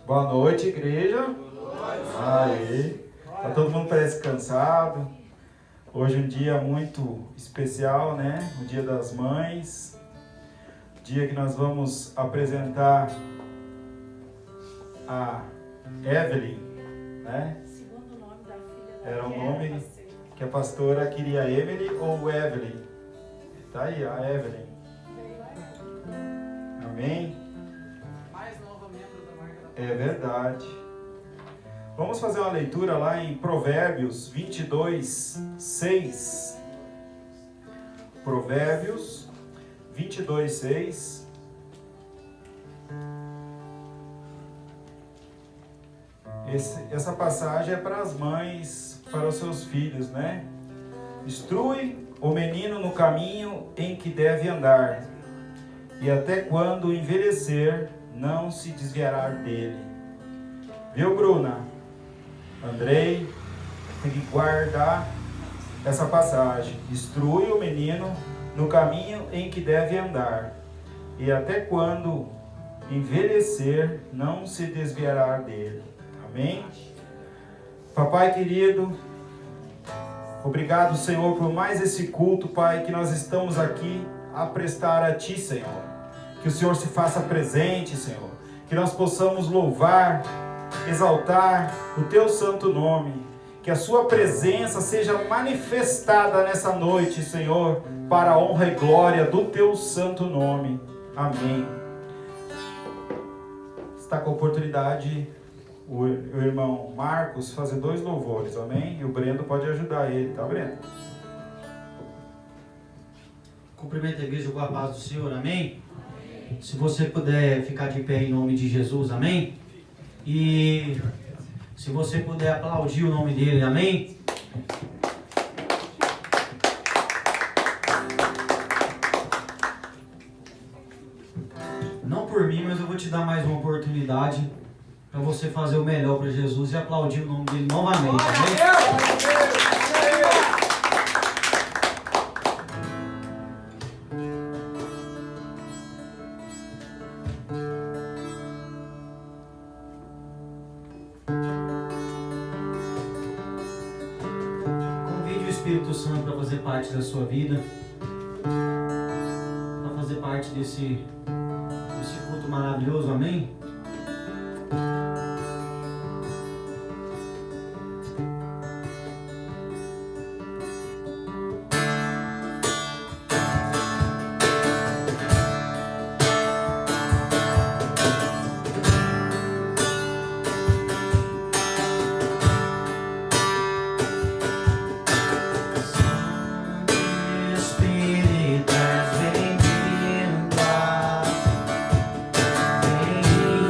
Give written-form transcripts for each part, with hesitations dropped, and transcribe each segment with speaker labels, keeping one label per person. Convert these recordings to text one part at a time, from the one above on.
Speaker 1: Boa noite, igreja. Aí, tá todo mundo parece cansado. Hoje é um dia muito especial, né? O Dia das Mães. Dia que nós vamos apresentar a Evelyn, né?
Speaker 2: Segundo o nome da filha da
Speaker 1: Era um nome que a pastora queria, Emily ou Evelyn. Tá aí, a Evelyn. Amém?
Speaker 3: Mais nova membro da marca da
Speaker 1: É verdade. Vamos fazer uma leitura lá em Provérbios 22, 6. Provérbios 22, 6. Essa passagem é para as mães, para os seus filhos, né? Instrui o menino no caminho em que deve andar, e até quando envelhecer, não se desviará dele. Viu, Bruna? Andrei, tem que guardar essa passagem. Instrui o menino no caminho em que deve andar, e até quando envelhecer, não se desviará dele. Amém? Papai querido, obrigado, Senhor, por mais esse culto, Pai, que nós estamos aqui a prestar a Ti, Senhor. Que o Senhor se faça presente, Senhor. Que nós possamos louvar, exaltar o Teu santo nome. Que a Sua presença seja manifestada nessa noite, Senhor, para a honra e glória do Teu santo nome. Amém. Está com a oportunidade o irmão Marcos fazer 2 louvores, amém? E o Brendo pode ajudar ele, tá, Brendo?
Speaker 4: Cumprimento a igreja com a paz do Senhor, amém? Se você puder ficar de pé em nome de Jesus, amém? E se você puder aplaudir o nome dele, amém? Não por mim, mas eu vou te dar mais uma oportunidade para você fazer o melhor para Jesus e aplaudir o nome dele novamente, amém? Convide o Espírito Santo para fazer parte da sua vida, para fazer parte desse culto maravilhoso, amém?
Speaker 5: Espírito, vem-vindo, vem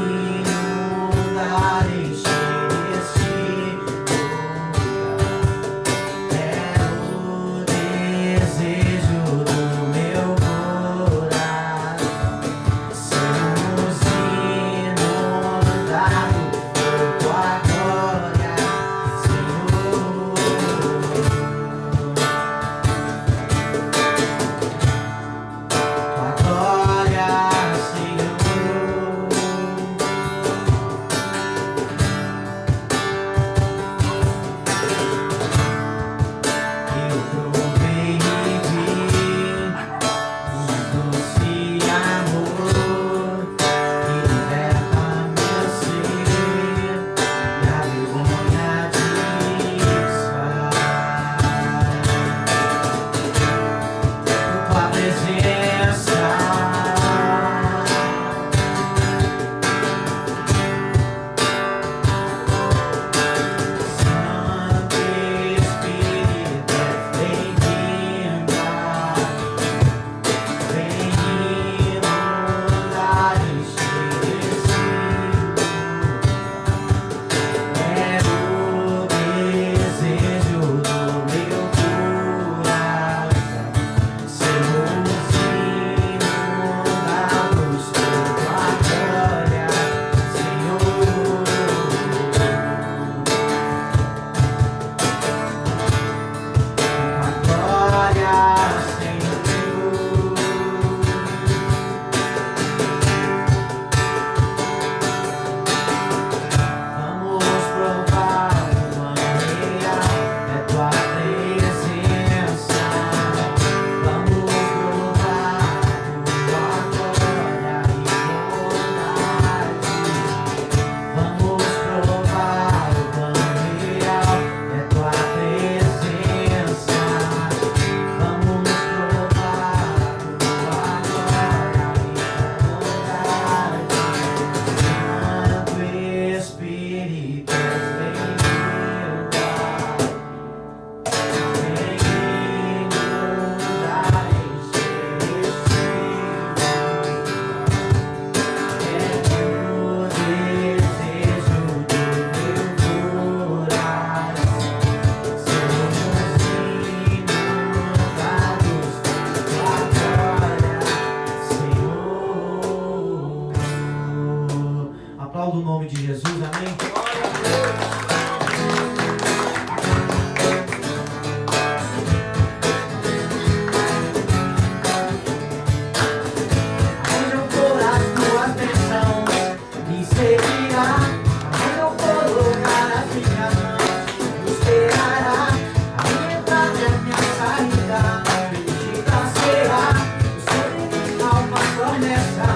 Speaker 4: Aplauda o nome de Jesus, amém? Onde eu for, as tuas bênçãos me seguirá. Onde eu colocar as minhas mãos, me esperará. A minha entrada e a minha saída, bendita será. Sobre mim há uma promessa.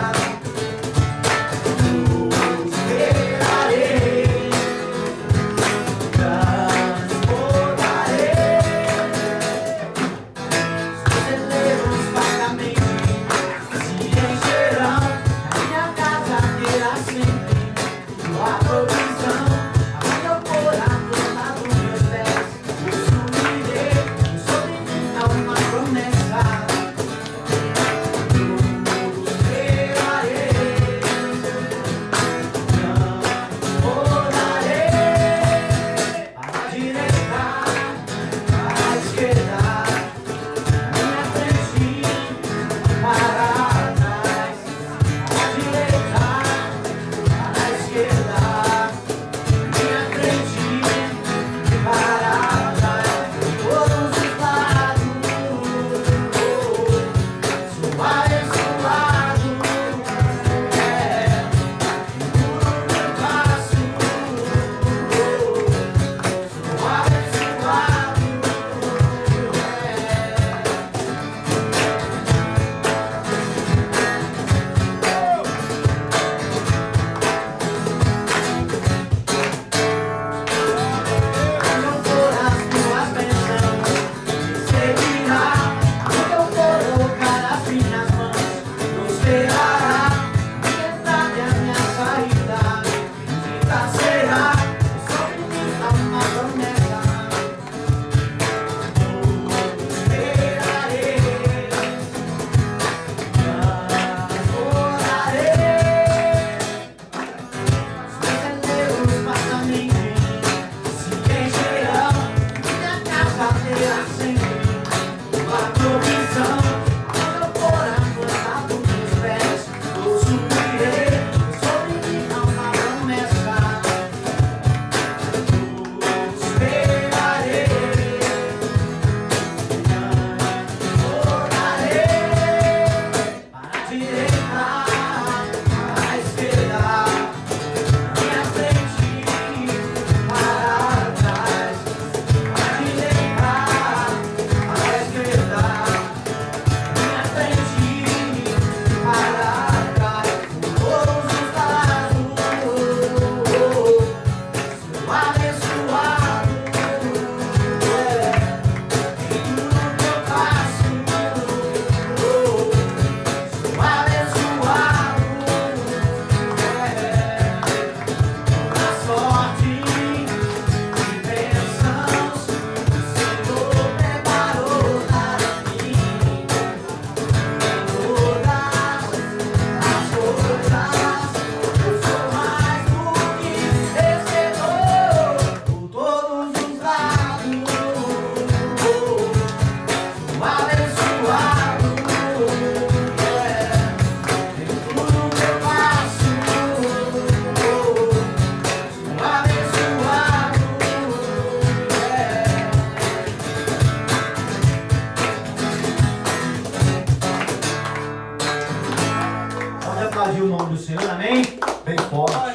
Speaker 4: O nome do Senhor, amém?
Speaker 5: Bem forte as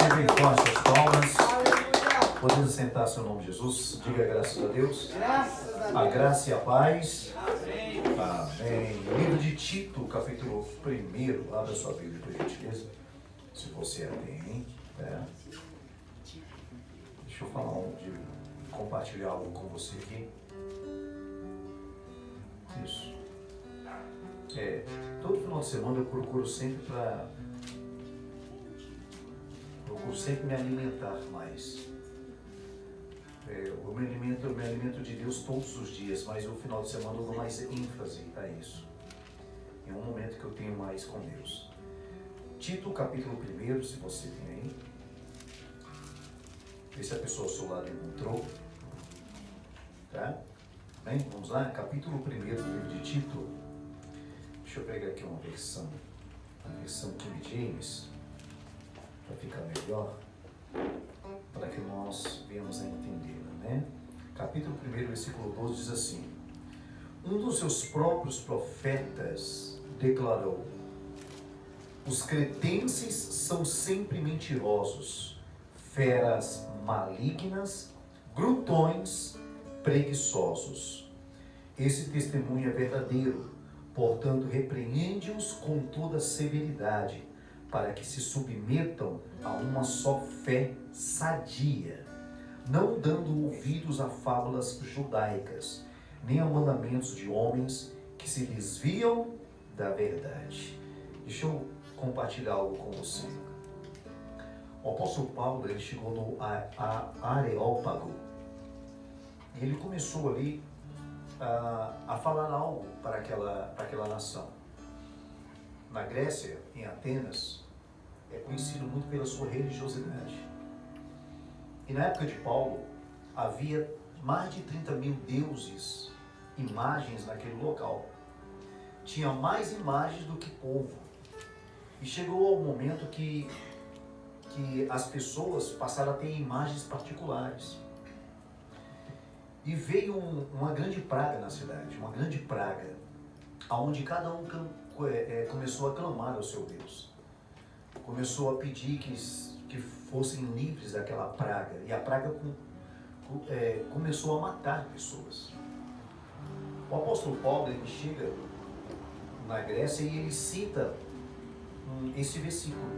Speaker 5: palmas. Podemos sentar seu nome, Jesus. Diga graças a Deus. A graça e a paz. Amém. O livro de Tito, capítulo 1. Abra sua Bíblia, por gentileza. Se você a tem. Deixa eu falar compartilhar algo com você aqui. Isso. Todo final de semana eu procuro sempre me alimentar mais. Eu me alimento de Deus todos os dias, mas o final de semana eu dou mais ênfase a isso. É um momento que eu tenho mais com Deus. Tito, capítulo 1, se você tem aí. Vê se a pessoa ao seu lado encontrou. Tá? Bem, vamos lá? Capítulo 1 do livro de Tito. Deixa eu pegar aqui uma versão King James. para ficar melhor, para que nós venhamos a entendê-la, né? Capítulo 1, versículo 12 diz assim: um dos seus próprios profetas declarou: os cretenses são sempre mentirosos, feras malignas, glutões, preguiçosos. Esse testemunho é verdadeiro, portanto repreende-os com toda severidade, para que se submetam a uma só fé sadia, não dando ouvidos a fábulas judaicas, nem a mandamentos de homens que se desviam da verdade. Deixa eu compartilhar algo com você. O apóstolo Paulo, ele chegou no Areópago e ele começou ali a falar algo para aquela nação. Na Grécia, em Atenas, é conhecido muito pela sua religiosidade. E na época de Paulo, havia mais de 30 mil deuses, imagens naquele local. Tinha mais imagens do que povo. E chegou ao momento que as pessoas passaram a ter imagens particulares. E veio uma grande praga na cidade, uma grande praga, onde cada um começou a clamar ao seu Deus. Começou a pedir que fossem livres daquela praga. E a praga começou a matar pessoas. O apóstolo Paulo, ele chega na Grécia e ele cita esse versículo.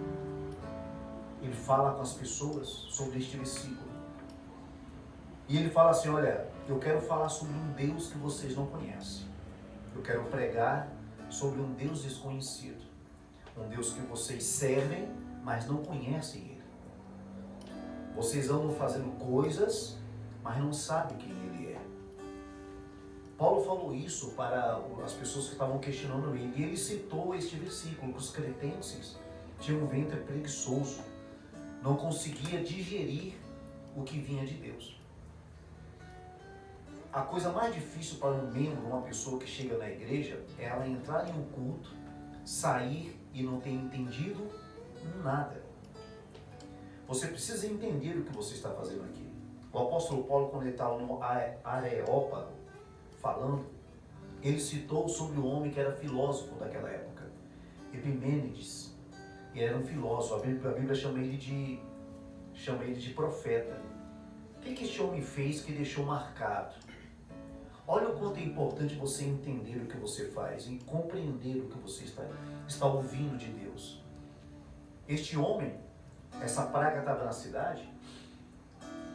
Speaker 5: Ele fala com as pessoas sobre este versículo. E ele fala assim: olha, eu quero falar sobre um Deus que vocês não conhecem. Eu quero pregar sobre um Deus desconhecido. Um Deus que vocês servem, mas não conhecem Ele. Vocês andam fazendo coisas, mas não sabem quem Ele é. Paulo falou isso para as pessoas que estavam questionando ele. E ele citou este versículo, que os cretenses tinham um ventre preguiçoso. Não conseguia digerir o que vinha de Deus. A coisa mais difícil para um membro, uma pessoa que chega na igreja, é ela entrar em um culto, sair e não ter entendido nada. Você precisa entender o que você está fazendo aqui. O apóstolo Paulo, quando ele estava no Areópago, falando, ele citou sobre o homem que era filósofo daquela época, Epimênides. Ele era um filósofo, a Bíblia chama ele de profeta. O que este homem fez que deixou marcado? Olha o quanto é importante você entender o que você faz e compreender o que você está ouvindo de Deus. Este homem, essa praga estava na cidade,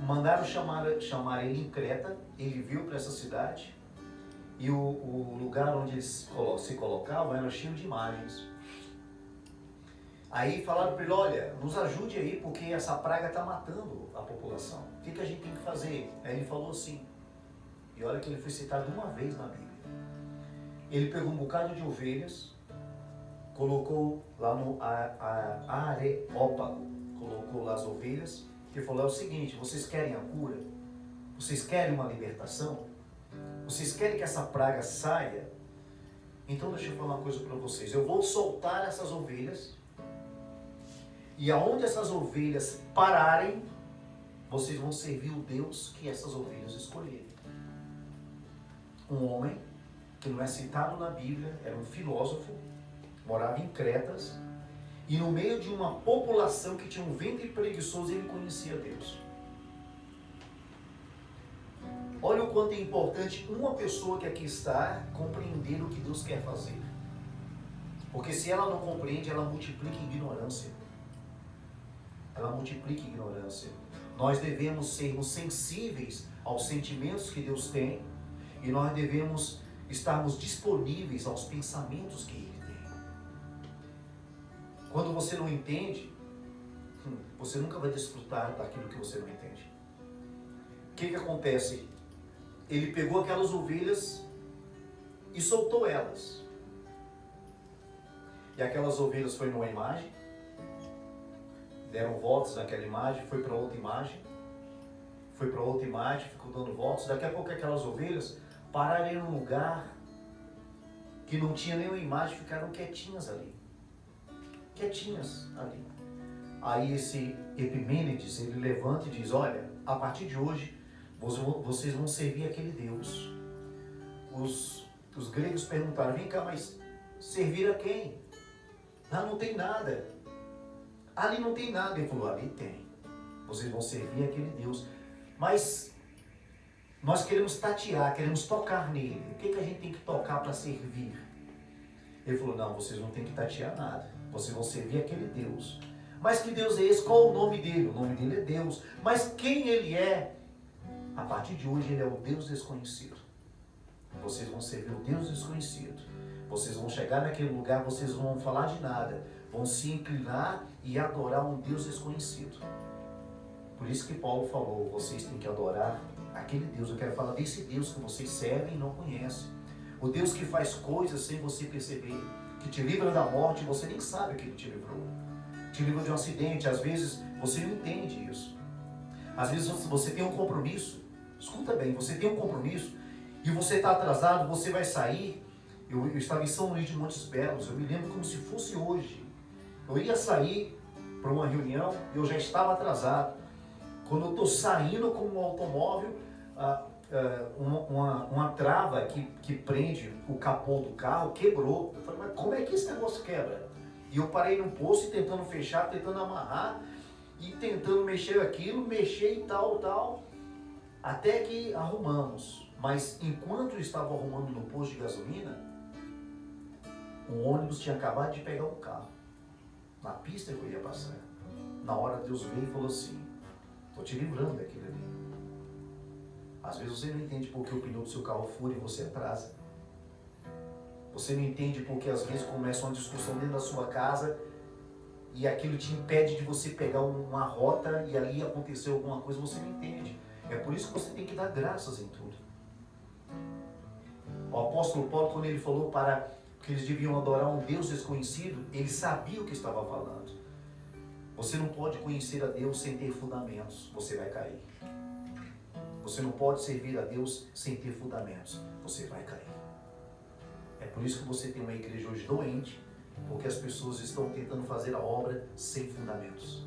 Speaker 5: mandaram chamar ele em Creta, ele veio para essa cidade e o lugar onde eles se colocavam era cheio de imagens. Aí falaram para ele: olha, nos ajude aí porque essa praga está matando a população. O que a gente tem que fazer? Aí ele falou assim, e olha que ele foi citado uma vez na Bíblia. Ele pegou um bocado de ovelhas, colocou lá no Areópago, colocou lá as ovelhas, e falou: é o seguinte, vocês querem a cura? Vocês querem uma libertação? Vocês querem que essa praga saia? Então deixa eu falar uma coisa para vocês. Eu vou soltar essas ovelhas, e aonde essas ovelhas pararem, vocês vão servir o Deus que essas ovelhas escolherem. Um homem que não é citado na Bíblia, era um filósofo, morava em Cretas, e no meio de uma população que tinha um ventre preguiçoso, ele conhecia Deus. Olha o quanto é importante uma pessoa que aqui está compreender o que Deus quer fazer. Porque se ela não compreende, ela multiplica ignorância. Ela multiplica ignorância. Nós devemos sermos sensíveis aos sentimentos que Deus tem e nós devemos estarmos disponíveis aos pensamentos que Ele tem. Quando você não entende, você nunca vai desfrutar daquilo que você não entende. O que acontece? Ele pegou aquelas ovelhas e soltou elas. E aquelas ovelhas foram numa imagem, deram voltas naquela imagem, foi para outra imagem, ficou dando voltas. Daqui a pouco aquelas ovelhas pararam em um lugar que não tinha nenhuma imagem, ficaram quietinhas ali. Aí esse Epimênides, ele levanta e diz, olha, a partir de hoje, vocês vão servir aquele Deus. Os gregos perguntaram, vem cá, mas servir a quem? Lá não tem nada. Ali não tem nada. Ele falou, ali tem. Vocês vão servir aquele Deus. Mas nós queremos tatear, queremos tocar nele. O que a gente tem que tocar para servir? Ele falou, não, vocês não têm que tatear nada. Vocês vão servir aquele Deus. Mas que Deus é esse? Qual o nome dele? O nome dele é Deus. Mas quem ele é? A partir de hoje ele é o Deus desconhecido. Vocês vão servir o Deus desconhecido. Vocês vão chegar naquele lugar, vocês não vão falar de nada. Vão se inclinar e adorar um Deus desconhecido. Por isso que Paulo falou, vocês têm que adorar aquele Deus. Eu quero falar desse Deus que vocês servem e não conhecem. O Deus que faz coisas sem você perceber. Que te livra da morte e você nem sabe que ele te livrou. Te livra de um acidente. Às vezes você não entende isso. Às vezes você tem um compromisso. Escuta bem, você tem um compromisso e você está atrasado, você vai sair. Eu estava em São Luís de Montes Belos, eu me lembro como se fosse hoje. Eu ia sair para uma reunião e eu já estava atrasado. Quando eu estou saindo com um automóvel, uma trava que prende o capô do carro quebrou. Eu falei, mas como é que esse negócio quebra? E eu parei no posto tentando fechar, tentando amarrar e tentando mexer aquilo, mexer e tal. Até que arrumamos. Mas enquanto eu estava arrumando no posto de gasolina, um ônibus tinha acabado de pegar um carro. Na pista que eu ia passar. Na hora Deus veio e falou assim, estou te livrando daquilo ali. Às vezes você não entende porque o pneu do seu carro fura e você atrasa. Você não entende porque às vezes começa uma discussão dentro da sua casa e aquilo te impede de você pegar uma rota e ali aconteceu alguma coisa, você não entende. É por isso que você tem que dar graças em tudo. O apóstolo Paulo, quando ele falou para que eles deviam adorar um Deus desconhecido, ele sabia o que estava falando. Você não pode conhecer a Deus sem ter fundamentos, você vai cair. Você não pode servir a Deus sem ter fundamentos, você vai cair. É por isso que você tem uma igreja hoje doente, porque as pessoas estão tentando fazer a obra sem fundamentos.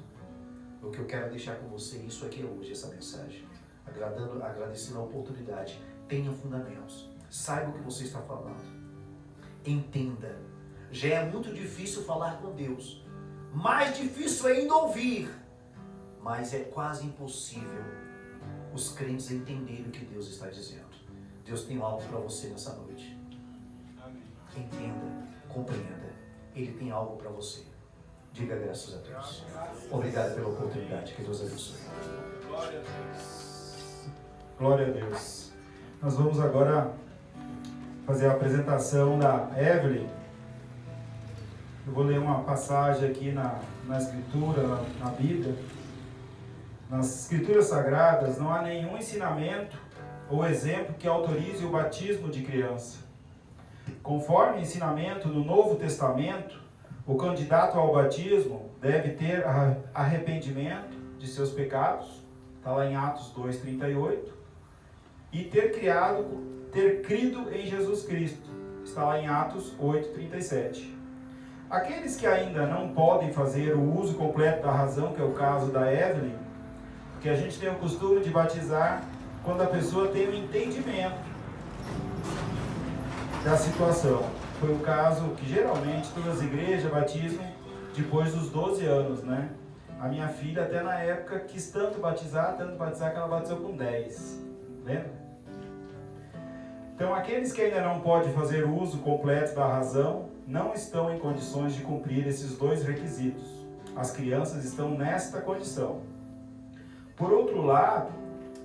Speaker 5: O que eu quero deixar com você, isso aqui é hoje, essa mensagem. Agradecendo a oportunidade, tenha fundamentos. Saiba o que você está falando. Entenda. Já é muito difícil falar com Deus. Mais difícil ainda ouvir. Mas é quase impossível os crentes entenderem o que Deus está dizendo. Deus tem algo para você nessa noite. Entenda, compreenda. Ele tem algo para você. Diga graças a Deus. Obrigado pela oportunidade. Que Deus abençoe.
Speaker 1: Glória a Deus. Glória a Deus. Nós vamos agora fazer a apresentação da Evelyn. Eu vou ler uma passagem aqui na Escritura, na Bíblia. Nas Escrituras Sagradas não há nenhum ensinamento ou exemplo que autorize o batismo de criança. Conforme o ensinamento no Novo Testamento, o candidato ao batismo deve ter arrependimento de seus pecados, está lá em Atos 2:38, e ter crido em Jesus Cristo, está lá em Atos 8:37. Aqueles que ainda não podem fazer o uso completo da razão, que é o caso da Evelyn, porque a gente tem o costume de batizar quando a pessoa tem um entendimento da situação. Foi o caso que geralmente todas as igrejas batizam depois dos 12 anos, né? A minha filha até na época quis tanto batizar que ela batizou com 10. Lembra? Então aqueles que ainda não podem fazer uso completo da razão não estão em condições de cumprir esses dois requisitos. As crianças estão nesta condição. Por outro lado,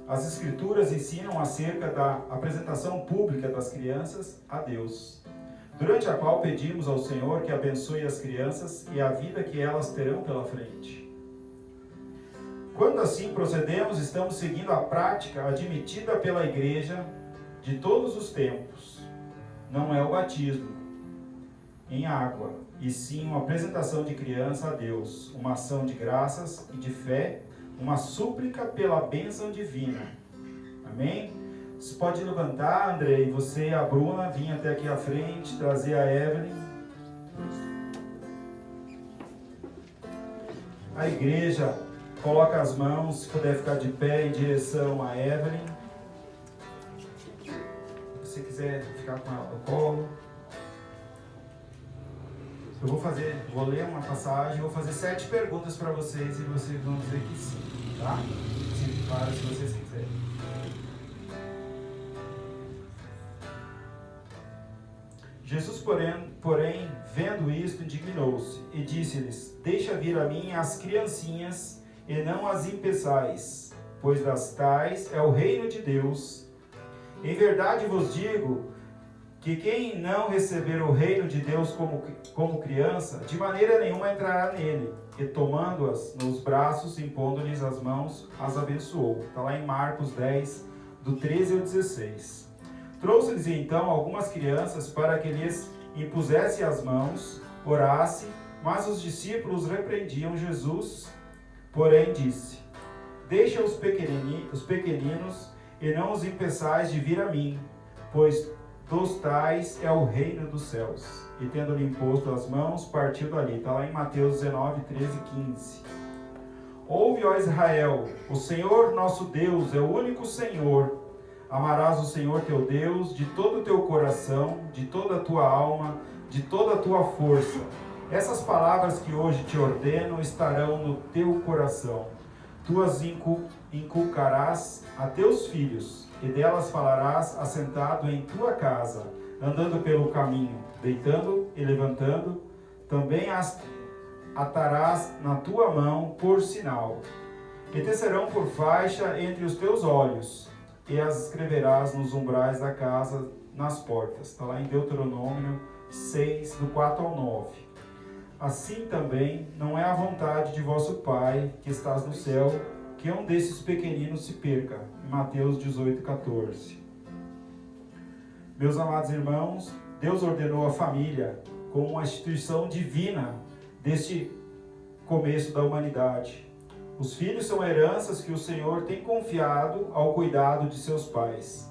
Speaker 1: as Escrituras ensinam acerca da apresentação pública das crianças a Deus, durante a qual pedimos ao Senhor que abençoe as crianças e a vida que elas terão pela frente. Quando assim procedemos, estamos seguindo a prática admitida pela Igreja de todos os tempos. Não é o batismo em água, e sim uma apresentação de criança a Deus, uma ação de graças e de fé, uma súplica pela bênção divina. Amém? Você pode levantar, André, e você e a Bruna vir até aqui à frente, trazer a Evelyn. A igreja coloca as mãos, se puder ficar de pé em direção a Evelyn. Se você quiser ficar com ela no colo. Eu vou ler uma passagem, vou fazer 7 perguntas para vocês e vocês vão dizer que sim, tá? Sim, claro, se vocês quiserem. Jesus, porém, vendo isto, indignou-se e disse-lhes: Deixa vir a mim as criancinhas e não as impeçais, pois das tais é o reino de Deus. Em verdade vos digo que quem não receber o reino de Deus como criança, de maneira nenhuma entrará nele. E tomando-as nos braços, impondo-lhes as mãos, as abençoou. Está lá em Marcos 10, do 13 ao 16. Trouxe-lhes então algumas crianças para que lhes impusesse as mãos, orasse, mas os discípulos repreendiam Jesus. Porém disse: Deixa os pequeninos e não os impeçais de vir a mim, pois dos tais é o reino dos céus. E tendo-lhe imposto as mãos, partiu dali. Está lá em Mateus 19, 13 e 15. Ouve, ó Israel, o Senhor nosso Deus é o único Senhor. Amarás o Senhor teu Deus de todo o teu coração, de toda a tua alma, de toda a tua força. Essas palavras que hoje te ordeno estarão no teu coração. Tu as inculcarás a teus filhos, e delas falarás assentado em tua casa, andando pelo caminho, deitando e levantando. Também as atarás na tua mão por sinal, e te serão por faixa entre os teus olhos, e as escreverás nos umbrais da casa, nas portas. Está lá em Deuteronômio 6, do 4 ao 9. Assim também não é a vontade de vosso Pai, que estás no céu, que um desses pequeninos se perca. Em Mateus 18, 14. Meus amados irmãos, Deus ordenou a família como uma instituição divina deste começo da humanidade. Os filhos são heranças que o Senhor tem confiado ao cuidado de seus pais.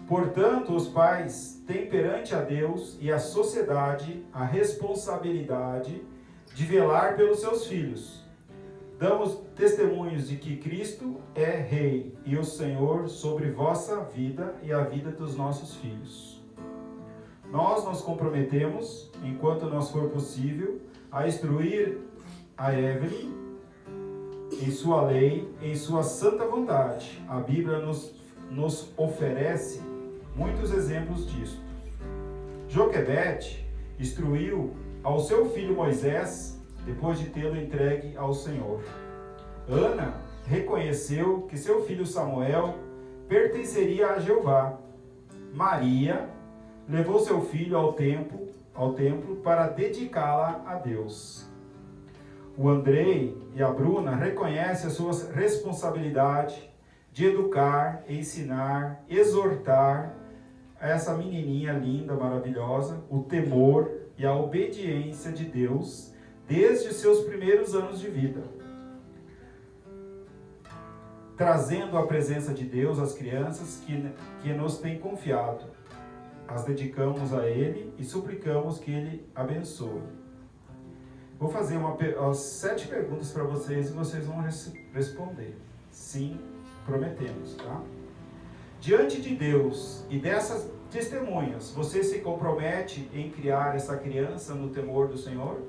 Speaker 1: Portanto, os pais têm perante a Deus e a sociedade a responsabilidade de velar pelos seus filhos. Damos testemunhos de que Cristo é Rei e o Senhor sobre vossa vida e a vida dos nossos filhos. Nós nos comprometemos, enquanto nos for possível, a instruir a Evelyn em sua lei, em sua santa vontade. A Bíblia nos oferece muitos exemplos disso. Joquebede instruiu ao seu filho Moisés, depois de tê-lo entregue ao Senhor. Ana reconheceu que seu filho Samuel pertenceria a Jeová. Maria levou seu filho ao templo para dedicá-la a Deus. O Andrei e a Bruna reconhecem a sua responsabilidade de educar, ensinar, exortar essa menininha linda, maravilhosa, o temor e a obediência de Deus desde os seus primeiros anos de vida, trazendo a presença de Deus às crianças que nos tem confiado. As dedicamos a Ele e suplicamos que Ele abençoe. Vou fazer 7 perguntas para vocês e vocês vão responder. Sim, prometemos, tá? Diante de Deus e dessas testemunhas, você se compromete em criar essa criança no temor do Senhor?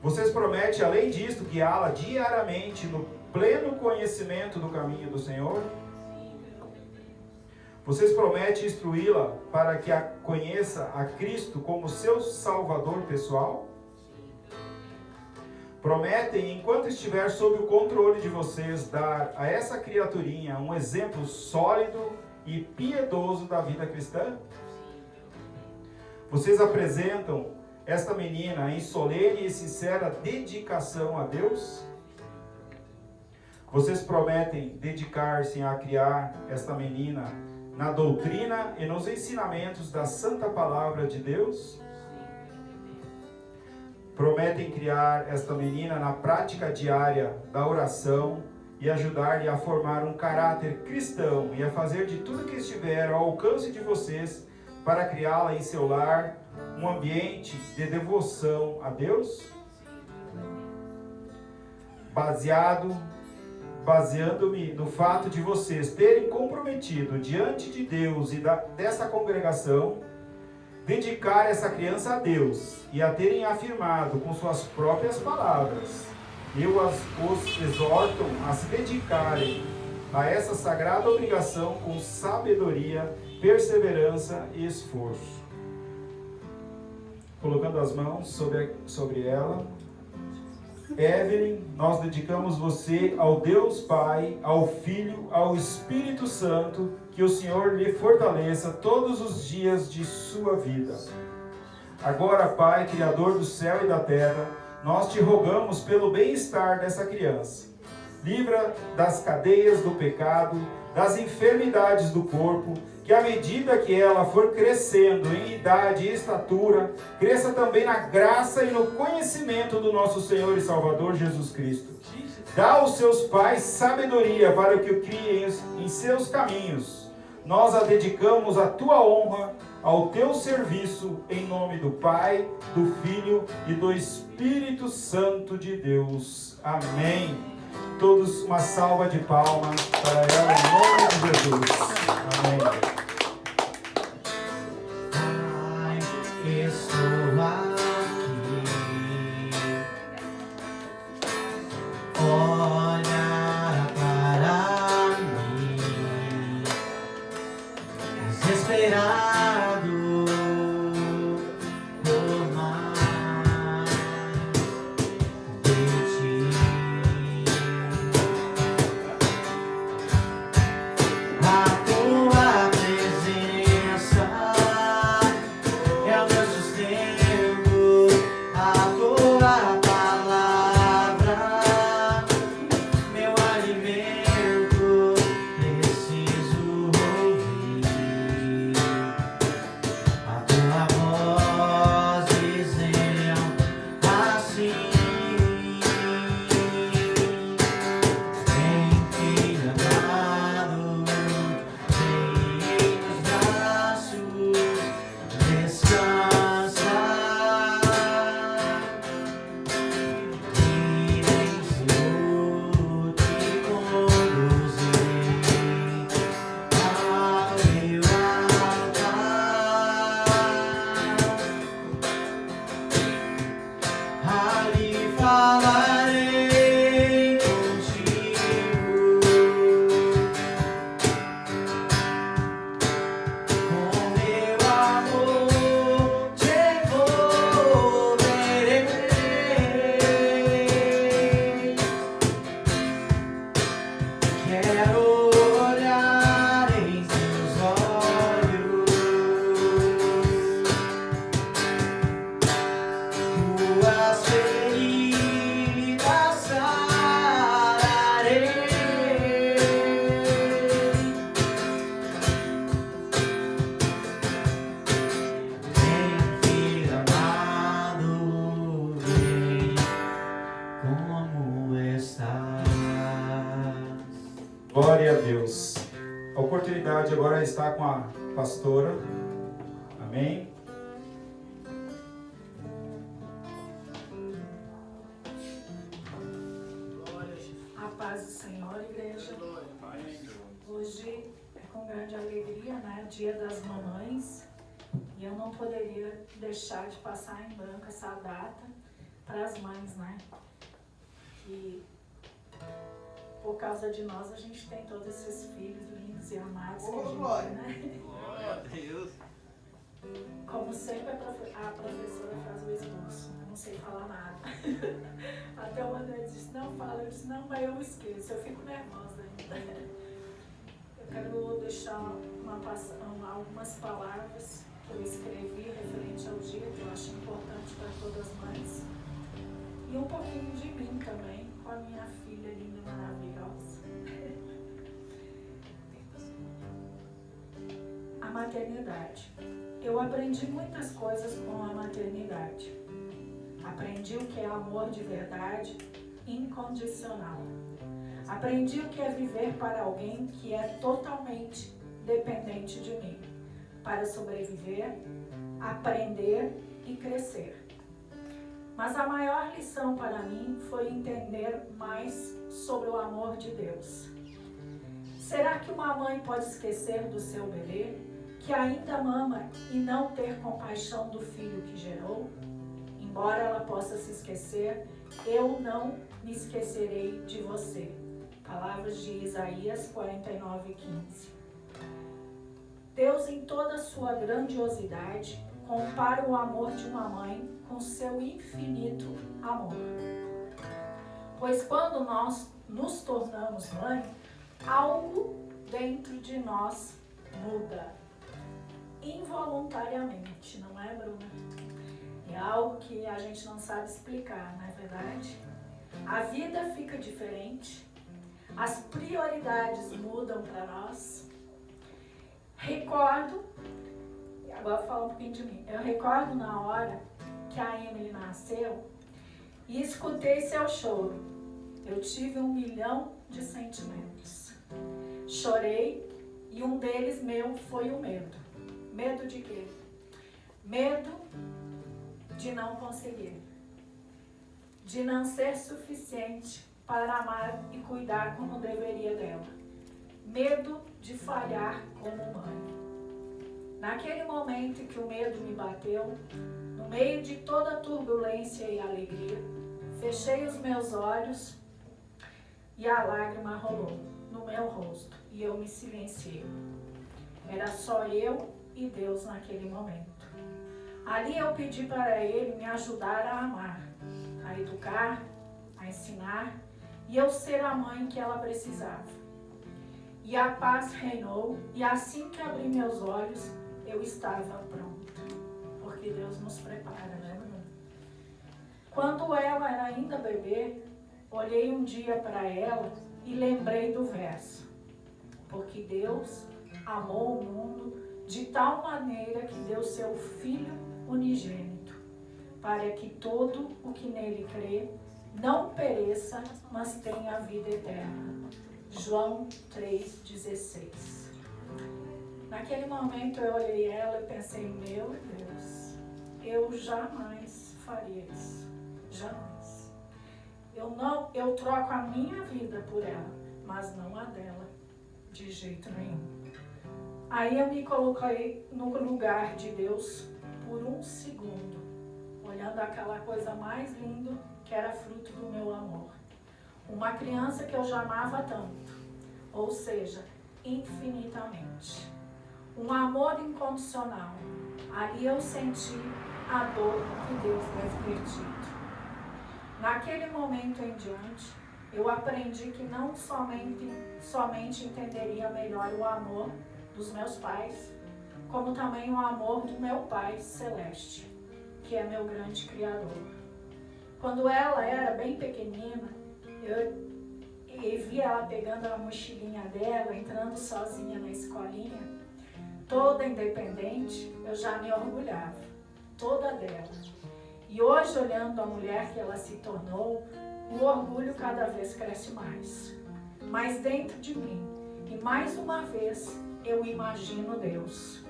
Speaker 1: Vocês prometem, além disto, guiá-la diariamente no pleno conhecimento do caminho do Senhor? Vocês prometem instruí-la para que conheça a Cristo como seu Salvador pessoal? Prometem, enquanto estiver sob o controle de vocês, dar a essa criaturinha um exemplo sólido e piedoso da vida cristã? Vocês apresentam esta menina em solene e sincera dedicação a Deus? Vocês prometem dedicar-se a criar esta menina na doutrina e nos ensinamentos da Santa Palavra de Deus? Prometem criar esta menina na prática diária da oração e ajudar-lhe a formar um caráter cristão e a fazer de tudo que estiver ao alcance de vocês para criá-la em seu lar um ambiente de devoção a Deus? baseando-me no fato de vocês terem comprometido diante de Deus e dessa congregação, dedicar essa criança a Deus e a terem afirmado com suas próprias palavras, eu os exorto a se dedicarem a essa sagrada obrigação com sabedoria, perseverança e esforço. Colocando as mãos sobre ela, Evelyn, nós dedicamos você ao Deus Pai, ao Filho, ao Espírito Santo, que o Senhor lhe fortaleça todos os dias de sua vida. Agora, Pai, Criador do céu e da terra, nós te rogamos pelo bem-estar dessa criança. Livra das cadeias do pecado, das enfermidades do corpo, que à medida que ela for crescendo em idade e estatura, cresça também na graça e no conhecimento do nosso Senhor e Salvador Jesus Cristo. Dá aos seus pais sabedoria para que o criem em seus caminhos. Nós a dedicamos à tua honra, ao teu serviço, em nome do Pai, do Filho e do Espírito Santo de Deus. Amém. Todos uma salva de palmas para ela em nome de Jesus. Amém.
Speaker 4: Pai, estou aqui. Olha para mim, desesperado por mais de ti. A tua presença é o meu sustento, a tua palavra, meu alimento, preciso ouvir a tua voz dizendo assim: vem, filho amado, vem nos braços, descansa. Silencio te conduzirei ao meu altar. Ali falarei contigo, com meu amor te envolverei. Quero olhar em seus olhos, tuas feridas sararei. Vem, filho amado, vem, como estás?
Speaker 1: Glória a Deus. A oportunidade agora está com a pastora. Amém.
Speaker 2: A paz do Senhor, igreja. Hoje é com grande alegria, né? Dia das Mamães. E eu não poderia deixar de passar em branco essa data para as mães, né? Que por causa de nós a gente tem todos esses filhos lindos e amados. Que a gente, né?
Speaker 3: Glória a Deus.
Speaker 2: Como sempre, a professora faz o esboço. Eu não sei falar nada. Até o André disse, não fala. Eu disse, não, mas eu esqueço. Eu fico nervosa ainda. Eu quero deixar algumas palavras que eu escrevi referente ao dia, que eu acho importante para todas as mães. E um pouquinho de mim também, com a minha filha linda e maravilhosa. A maternidade. Eu aprendi muitas coisas com a maternidade. Aprendi o que é amor de verdade, incondicional. Aprendi o que é viver para alguém que é totalmente dependente de mim, para sobreviver, aprender e crescer. Mas a maior lição para mim foi entender mais sobre o amor de Deus. Será que uma mãe pode esquecer do seu bebê, que ainda mama, e não ter compaixão do filho que gerou? Embora ela possa se esquecer, eu não me esquecerei de você. Palavras de Isaías 49:15. Deus, em toda a sua grandiosidade, compara o amor de uma mãe com seu infinito amor. Pois quando nós nos tornamos mãe, algo dentro de nós muda. Involuntariamente, não é, Bruna? É algo que a gente não sabe explicar, não é verdade? A vida fica diferente, as prioridades mudam para nós. Recordo, agora vou falar um pouquinho de mim, eu recordo na hora que a Emily nasceu e escutei seu choro. Eu tive 1 milhão de sentimentos. Chorei e um deles meu foi o medo. Medo de quê? Medo de não conseguir, de não ser suficiente para amar e cuidar como deveria dela. Medo de falhar como mãe. Naquele momento em que o medo me bateu, no meio de toda a turbulência e alegria, fechei os meus olhos e a lágrima rolou no meu rosto e eu me silenciei. Era só eu e Deus naquele momento. Ali eu pedi para Ele me ajudar a amar, a educar, a ensinar e eu ser a mãe que ela precisava. E a paz reinou e assim que abri meus olhos, eu estava pronta. Porque Deus nos prepara, né, Bruno? Quando ela era ainda bebê, olhei um dia para ela e lembrei do verso. Porque Deus amou o mundo de tal maneira que deu seu Filho unigênito, para que todo o que nele crê não pereça, mas tenha a vida eterna. João 3,16. Naquele momento eu olhei ela e pensei, meu Deus, eu jamais faria isso. Jamais. Eu troco a minha vida por ela, mas não a dela, de jeito nenhum. Aí eu me coloquei no lugar de Deus por 1 segundo, olhando aquela coisa mais linda que era fruto do meu amor. Uma criança que eu já amava tanto, ou seja, infinitamente. Um amor incondicional. Ali eu senti a dor que Deus deve ter tido. Naquele momento em diante, eu aprendi que não somente entenderia melhor o amor dos meus pais, como também o amor do meu Pai Celeste, que é meu grande Criador. Quando ela era bem pequenina, eu vi ela pegando a mochilinha dela, entrando sozinha na escolinha, toda independente, eu já me orgulhava, toda dela. E hoje, olhando a mulher que ela se tornou, o orgulho cada vez cresce mais. Mas dentro de mim, e mais uma vez, eu imagino Deus,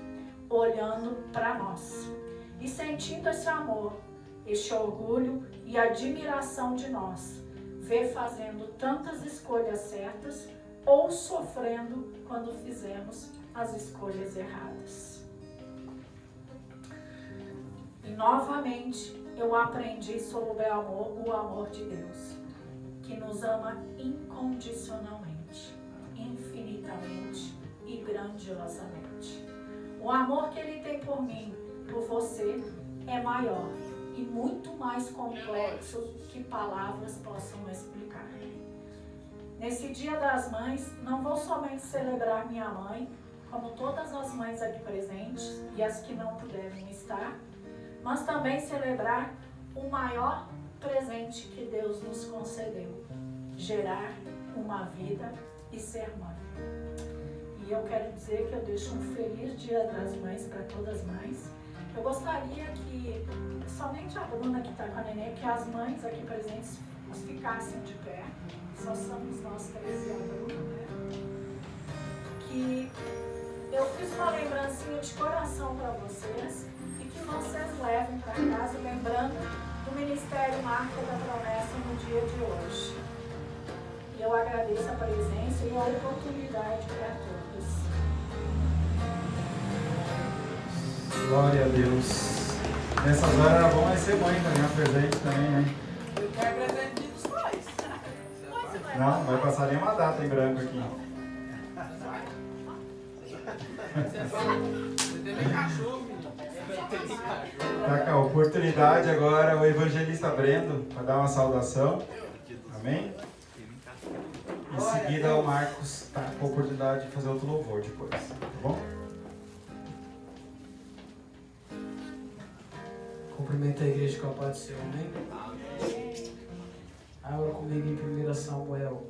Speaker 2: olhando para nós, e sentindo esse amor, esse orgulho e admiração de nós, ver fazendo tantas escolhas certas ou sofrendo quando fizemos as escolhas erradas. E novamente eu aprendi sobre o amor de Deus, que nos ama incondicionalmente, infinitamente e grandiosamente. O amor que Ele tem por mim, por você, é maior e muito mais complexo que palavras possam explicar. Nesse Dia das Mães, não vou somente celebrar minha mãe, como todas as mães aqui presentes e as que não puderem estar, mas também celebrar o maior presente que Deus nos concedeu, gerar uma vida e ser mãe. E eu quero dizer que eu deixo um feliz Dia das Mães para todas as mães. Eu gostaria que, somente a Bruna que está com a neném, que as mães aqui presentes ficassem de pé. Só somos nós três e a Bruna, né? Que eu fiz uma lembrancinha de coração para vocês e que vocês levem para casa, lembrando do Ministério Marca da Promessa no dia de hoje. E eu agradeço a presença e a oportunidade para todos.
Speaker 1: Glória a Deus. Nessas horas era bom ser mãe para ganhar presente também, né?
Speaker 3: Eu quero presente dos pais.
Speaker 1: Não vai passar nenhuma data em branco aqui.
Speaker 3: Você tem nem cachorro, menino.
Speaker 1: Tá com a oportunidade agora o evangelista Brendo para dar uma saudação. Amém? Em seguida o Marcos está com a oportunidade de fazer outro louvor depois. Tá bom?
Speaker 6: Cumprimento a igreja com a paz do Senhor, amém? Abra comigo em 1 Samuel,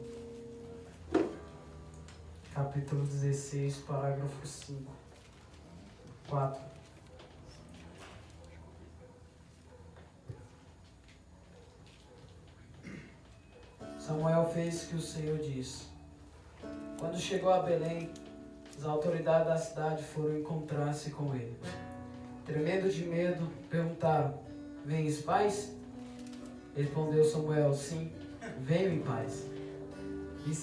Speaker 6: capítulo 16, parágrafo 5. 4. Samuel fez o que o Senhor disse. Quando chegou a Belém, as autoridades da cidade foram encontrar-se com ele. Tremendo de medo, perguntaram: "Vens em paz?" Respondeu Samuel: "Sim, venho em paz. E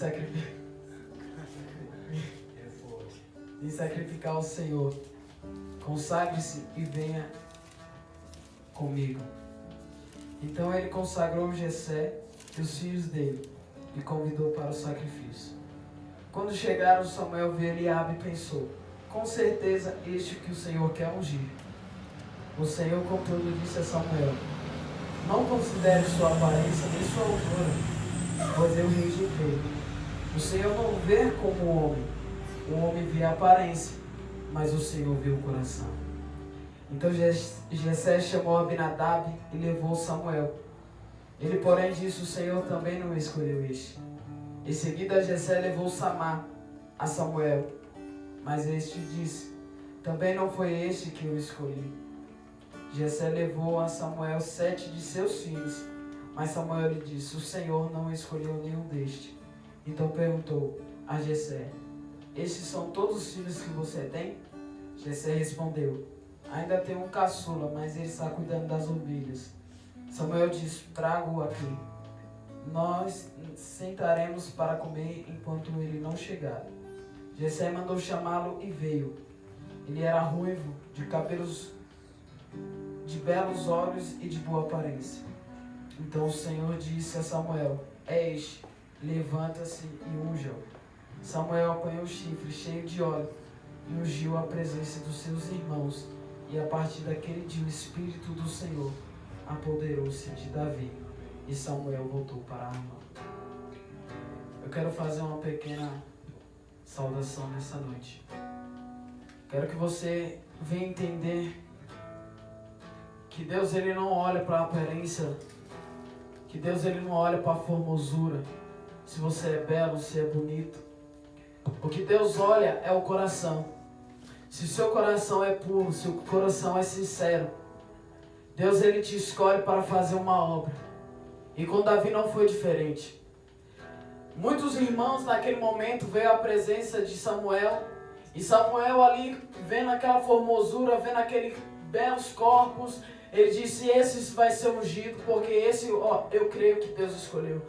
Speaker 6: sacrificar ao Senhor. Consagre-se e venha comigo." Então ele consagrou Jessé e os filhos dele e convidou para o sacrifício. Quando chegaram, Samuel viu Eliabe e pensou: "Com certeza este que o Senhor quer ungir." O Senhor, contudo, disse a Samuel: "Não considere sua aparência nem sua altura, pois eu rejeitei. O Senhor não vê como o homem vê a aparência, mas o Senhor vê o coração." Então Jessé chamou Abinadab e levou Samuel. Ele, porém, disse: "O Senhor também não escolheu este." Em seguida, Jessé levou Samá a Samuel, mas este disse: "Também não foi este que eu escolhi." Jessé levou a Samuel 7 de seus filhos, mas Samuel lhe disse: "O Senhor não escolheu nenhum deste." Então perguntou a Jessé: "Estes são todos os filhos que você tem?" Jessé respondeu: "Ainda tenho um caçula, mas ele está cuidando das ovelhas." Samuel disse: "Traga-o aqui. Nós sentaremos para comer enquanto ele não chegar." Jessé mandou chamá-lo e veio. Ele era ruivo, de cabelos, de belos olhos e de boa aparência. Então o Senhor disse a Samuel: "É este, levanta-se e unja-o." Samuel apanhou o chifre cheio de óleo e ungiu a presença dos seus irmãos, e a partir daquele dia o Espírito do Senhor apoderou-se de Davi, e Samuel voltou para Ramá. Eu quero fazer uma pequena saudação nessa noite. Quero que você venha entender que Deus ele não olha para a aparência, que Deus ele não olha para a formosura, se você é belo, se é bonito. O que Deus olha é o coração. Se o seu coração é puro, se o coração é sincero, Deus ele te escolhe para fazer uma obra. E com Davi não foi diferente. Muitos irmãos naquele momento veio à presença de Samuel, e Samuel ali vendo aquela formosura, vendo aqueles belos corpos, ele disse: "Esse vai ser ungido, porque esse, eu creio que Deus escolheu."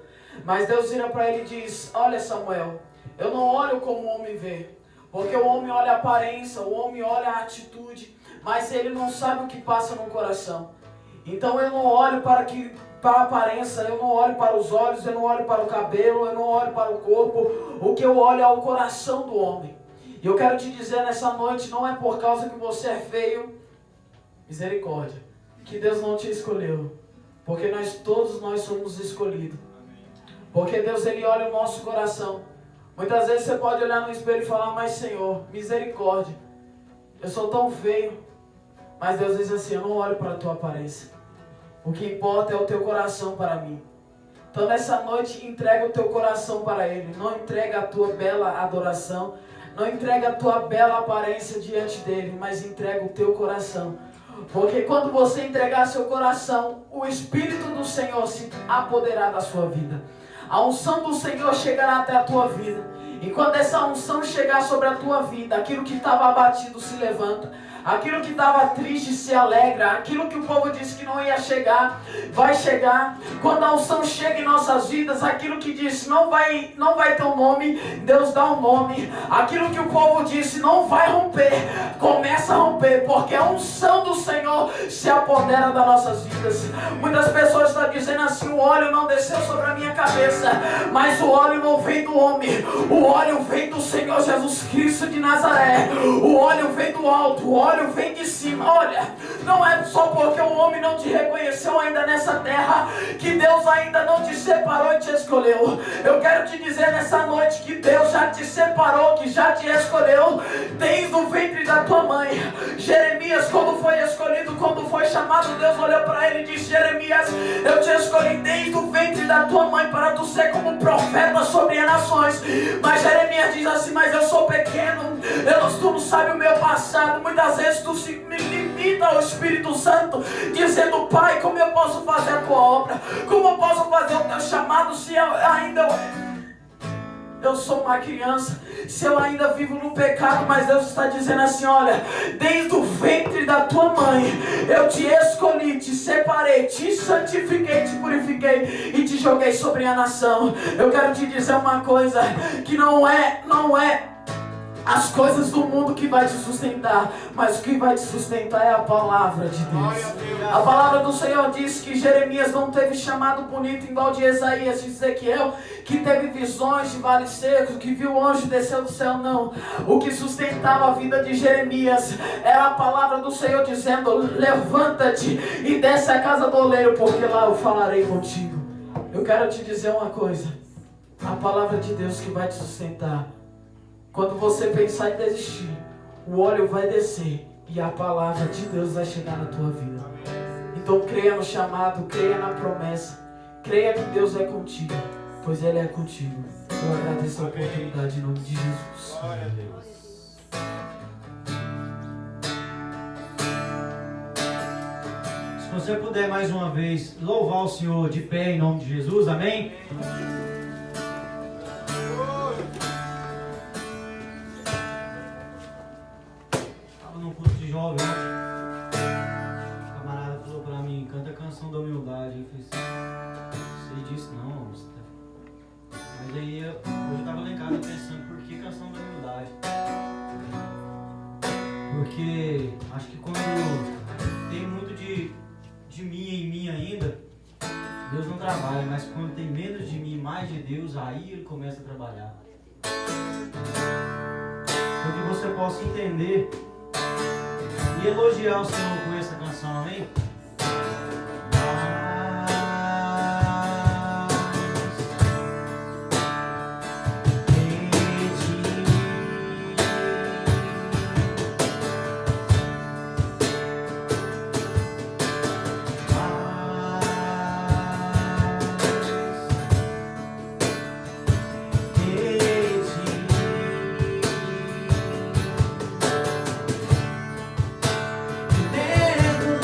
Speaker 6: Mas Deus vira para ele e diz: "Olha, Samuel, eu não olho como o homem vê, porque o homem olha a aparência, o homem olha a atitude, mas ele não sabe o que passa no coração. Então eu não olho para a aparência, eu não olho para os olhos, eu não olho para o cabelo, eu não olho para o corpo. O que eu olho é o coração do homem." E eu quero te dizer nessa noite, não é por causa que você é feio, misericórdia, que Deus não te escolheu. Porque todos nós somos escolhidos. Porque Deus ele olha o nosso coração. Muitas vezes você pode olhar no espelho e falar: "Mas Senhor, misericórdia, eu sou tão feio." Mas Deus diz assim: "Eu não olho para a tua aparência. O que importa é o teu coração para mim." Então nessa noite entrega o teu coração para Ele. Não entrega a tua bela adoração, não entrega a tua bela aparência diante dEle, mas entrega o teu coração. Porque quando você entregar seu coração, o Espírito do Senhor se apoderará da sua vida. A unção do Senhor chegará até a tua vida. E quando essa unção chegar sobre a tua vida, aquilo que estava abatido se levanta, Aquilo que estava triste se alegra. Aquilo que o povo disse que não ia chegar, vai chegar. Quando a unção chega em nossas vidas, aquilo que disse não vai ter um nome, Deus dá um nome. Aquilo que o povo disse não vai romper, começa a romper, porque a unção do Senhor se apodera das nossas vidas. Muitas pessoas estão dizendo assim: o óleo não desceu sobre a minha cabeça, mas o óleo não vem do homem, o óleo vem do Senhor Jesus Cristo de Nazaré. O óleo vem do alto, o óleo vem de cima. Olha, não é só porque o homem não te reconheceu ainda nessa terra que Deus ainda não te separou e te escolheu. Eu quero te dizer nessa noite que Deus já te separou, que já te escolheu desde o ventre da tua mãe. Jeremias, quando foi escolhido, quando foi chamado, Deus olhou para ele e disse: Jeremias, eu te escolhi desde o ventre da tua mãe para tu ser como profeta sobre as nações. Mas Jeremias diz assim: mas eu sou pequeno, tu não sabe o meu passado. Muitas vezes tu se limita ao Espírito Santo, dizendo: Pai, como eu posso fazer a tua obra? Como eu posso fazer o teu chamado se eu sou uma criança, se eu ainda vivo no pecado? Mas Deus está dizendo assim: olha, desde o ventre da tua mãe eu te escolhi, te separei, te santifiquei, te purifiquei e te joguei sobre a nação. Eu quero te dizer uma coisa, que não é as coisas do mundo que vai te sustentar, mas o que vai te sustentar é a palavra de Deus. A palavra do Senhor diz que Jeremias não teve chamado bonito igual de Isaías, de Ezequiel, que teve visões de vales secos, que viu o anjo descer do céu. Não, o que sustentava a vida de Jeremias era a palavra do Senhor dizendo: levanta-te e desce à casa do oleiro, porque lá eu falarei contigo. Eu quero te dizer uma coisa, a palavra de Deus que vai te sustentar. Quando você pensar em desistir, o óleo vai descer e a palavra de Deus vai chegar na tua vida. Então creia no chamado, creia na promessa, creia que Deus é contigo, pois Ele é contigo. Eu agradeço a oportunidade em nome de Jesus.
Speaker 1: Glória a Deus.
Speaker 4: Se você puder mais uma vez louvar o Senhor de pé em nome de Jesus, amém? Jovem, o camarada falou pra mim: canta a canção da humildade. Eu falei assim: você disse não, mas aí hoje eu tava lá em casa pensando: por que canção da humildade? Porque acho que quando tem muito de mim em mim ainda, Deus não trabalha, mas quando tem menos de mim, mais de Deus, aí Ele começa a trabalhar. Para que você possa entender e elogiar o Senhor com essa canção, amém?
Speaker 6: Dentro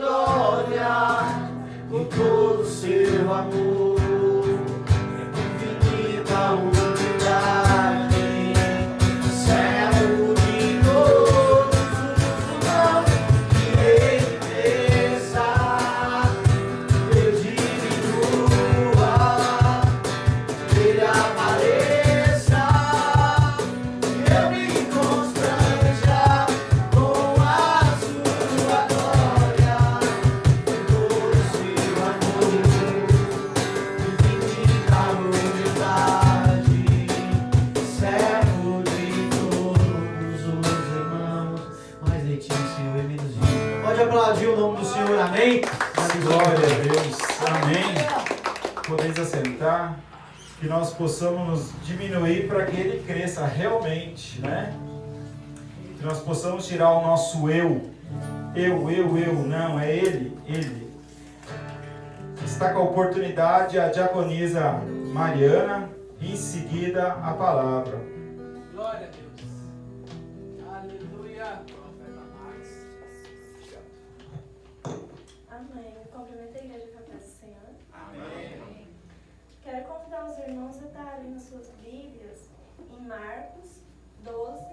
Speaker 5: glória, com todo o seu amor, infinita unidade, servo de todos os humanos, que Ele cresça, eu diminua, Ele apareça, eu me constranja com a sua glória, todo o seu amor, infinita unidade, servo de todos os irmãos.
Speaker 4: Mais leitinho, Senhor, e menos gente. Pode aplaudir o nome do Senhor, amém?
Speaker 1: Glória a Deus. Amém. Podeis assentar. Que nós possamos nos diminuir para que Ele cresça realmente, né? Que nós possamos tirar o nosso eu. Eu. Não, é Ele. Está com a oportunidade a diaconisa Mariana. E em seguida a palavra.
Speaker 3: Glória a Deus. Aleluia.
Speaker 7: Amém. Cumprimento a igreja com a paz do Senhor. Amém. Quero convidar os irmãos a estarem nas suas Bíblias em Marcos 12,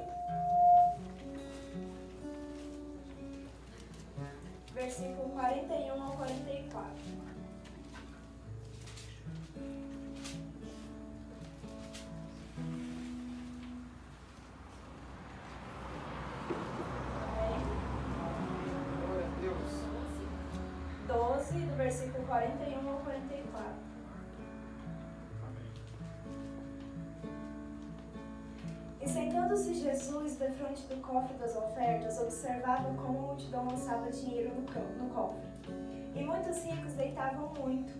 Speaker 7: versículo 41 ao 44.
Speaker 3: Glória a Deus.
Speaker 7: 12, do versículo 41 ao 44. E sentando-se Jesus defronte do cofre das ofertas, observava como a multidão lançava dinheiro no cofre. E muitos ricos deitavam muito.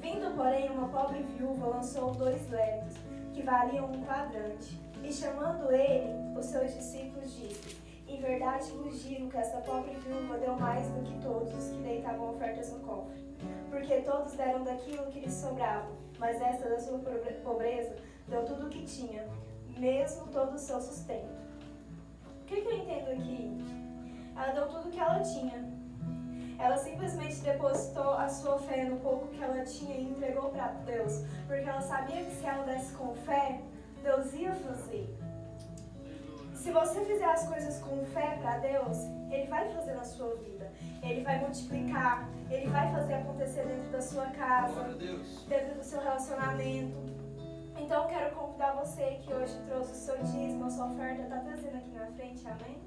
Speaker 7: Vindo, porém, uma pobre viúva lançou 2 léguas, que valiam 1 quadrante. E chamando ele, os seus discípulos, disse: Em verdade vos digo que esta pobre viúva deu mais do que todos os que deitavam ofertas no cofre. Porque todos deram daquilo que lhes sobrava, mas esta da sua pobreza deu tudo o que tinha, mesmo todo o seu sustento. O que eu entendo aqui? Ela deu tudo o que ela tinha. Ela simplesmente depositou a sua fé no pouco que ela tinha e entregou para Deus, porque ela sabia que se ela desse com fé, Deus ia fazer. Se você fizer as coisas com fé para Deus, Ele vai fazer na sua vida. Ele vai multiplicar, Ele vai fazer acontecer dentro da sua casa, dentro do seu relacionamento. Então eu quero convidar você que hoje trouxe o seu dízimo, a sua oferta, está trazendo aqui na frente, amém?